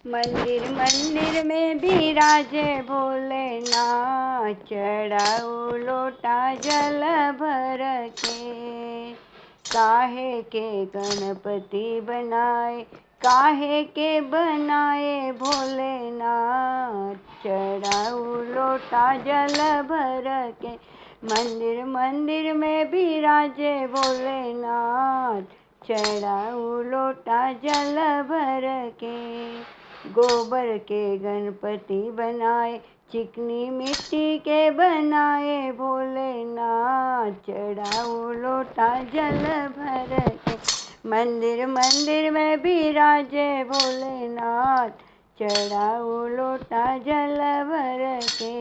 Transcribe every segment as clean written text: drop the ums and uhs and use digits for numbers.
मंदिर मंदिर में बिराजे भोलेनाथ, चढ़ाऊ लोटा जल भर के। काहे के गणपति बनाए, काहे के बनाए भोलेनाथ, चढ़ाऊ लोटा जल भर के। मंदिर मंदिर में बिराजे भोलेनाथ, चढ़ाऊ लोटा जल भर के। गोबर के गणपति बनाए, चिकनी मिट्टी के बनाए भोलेनाथ, चढ़ाऊ लोटा जल भर के। मंदिर मंदिर में बिराजे भोलेनाथ, चढ़ाऊ लोटा जल भर के।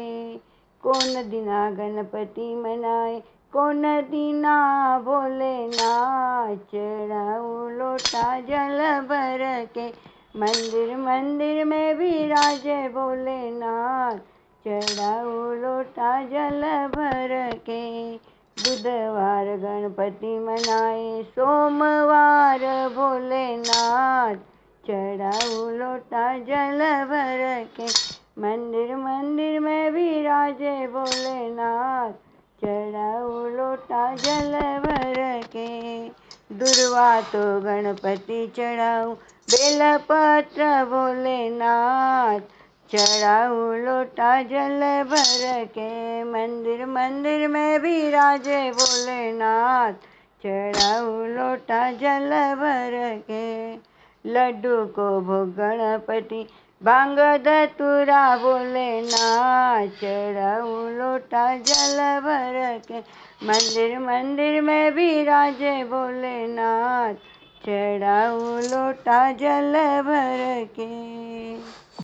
कौन दिना गणपति मनाए, कौन दीना भोलेनाथ, चढ़ाऊ लोटा जल भर के। मंदिर मंदिर में बिराजे भोलेनाथ, चढ़ाऊ लोटा जल भर के। बुधवार गणपति मनाए, सोमवार भोलेनाथ, चढ़ाऊ लोटा जल भर के। मंदिर मंदिर में बिराजे भोलेनाथ, चढ़ाऊ लोटा जल भर के। दुर्वा तो गणपति चढ़ाऊं, बेलपत्र भोलेनाथ, चढ़ाऊ लोटा जल भर के। मंदिर मंदिर में बिराजे भोलेनाथ, चढ़ाऊ लोटा जल भर के। लड्डू को भोग गणपति, भांग धतूरा भोलेनाथ, चढ़ाऊ लोटा जल भर के। मंदिर मंदिर में बिराजे भोलेनाथ, चढ़ाऊ लोटा जल भर के।